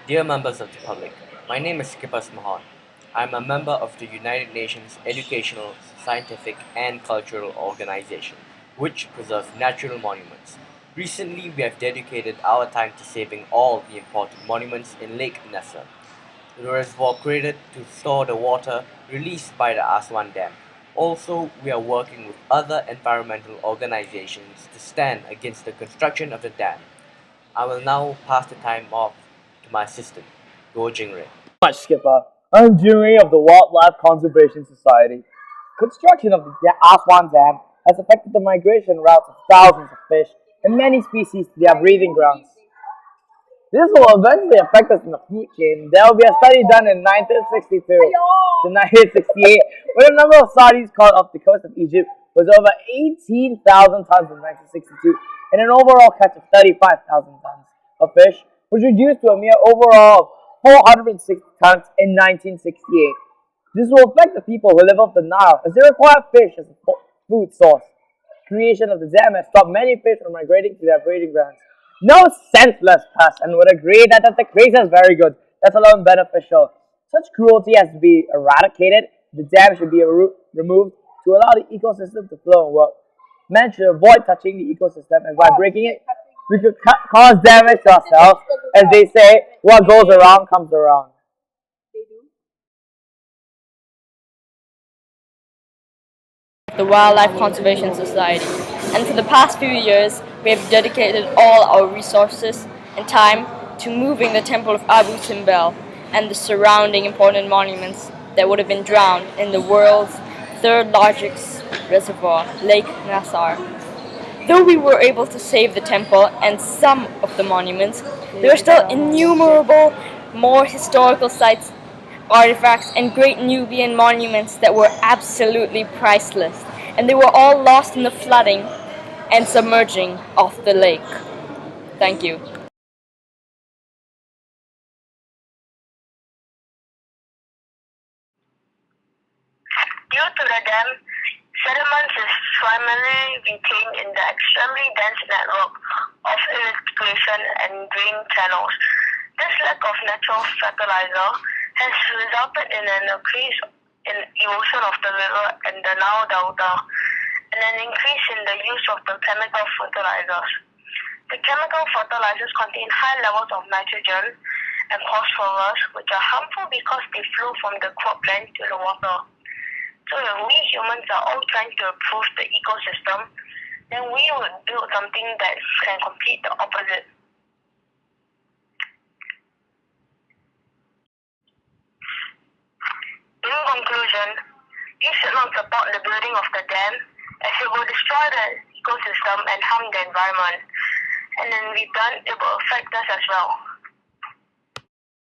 Dear members of the public, my name is Kipas Mahan. I am a member of the United Nations Educational, Scientific and Cultural Organization, which preserves natural monuments. Recently, we have dedicated our time to saving all the important monuments in Lake Nessa, the reservoir created to store the water released by the Aswan Dam. Also, we are working with other environmental organizations to stand against the construction of the dam. I will now pass the time off to my assistant, Go Jingray. Much, Skipper. I'm Jimmy of the Wildlife Conservation Society. Construction of the Aswan Dam has affected the migration routes of thousands of fish and many species to their breeding grounds. This will eventually affect us in the food chain. There will be a study done in 1962 to 1968 where the number of saudis caught off the coast of Egypt was over 18,000 tons in 1962 and an overall catch of 35,000 tons of fish was reduced to a mere overall of 460 tons in 1968. This will affect the people who live off the Nile as they require fish as a food source. Creation of the dam has stopped many fish from migrating to their breeding grounds. No senseless person would agree that the creation is very good, let alone beneficial. Such cruelty has to be eradicated. The dam should be removed to allow the ecosystem to flow and work. Man should avoid touching the ecosystem, and by breaking it, we could cause damage to ourselves. As they say, what goes around comes around. The Wildlife Conservation Society. And for the past few years, we have dedicated all our resources and time to moving the temple of Abu Simbel and the surrounding important monuments that would have been drowned in the world's third largest reservoir, Lake Nassar. Though we were able to save the temple and some of the monuments, there are still innumerable more historical sites, artifacts, and great Nubian monuments that were absolutely priceless, and they were all lost in the flooding and submerging of the lake. Thank you. Due to the dam, sediments is primarily retained in the extremely dense network of irrigation and drain channels. This lack of natural fertilizer has resulted in an increase in erosion of the river and the Nile Delta, and an increase in the use of the chemical fertilizers. The chemical fertilizers contain high levels of nitrogen and phosphorus, which are harmful because they flow from the cropland to the water. So if we humans are all trying to improve the ecosystem, then we would build something that can complete the opposite. In conclusion, we should not support the building of the dam as it will destroy the ecosystem and harm the environment. And in return, it will affect us as well.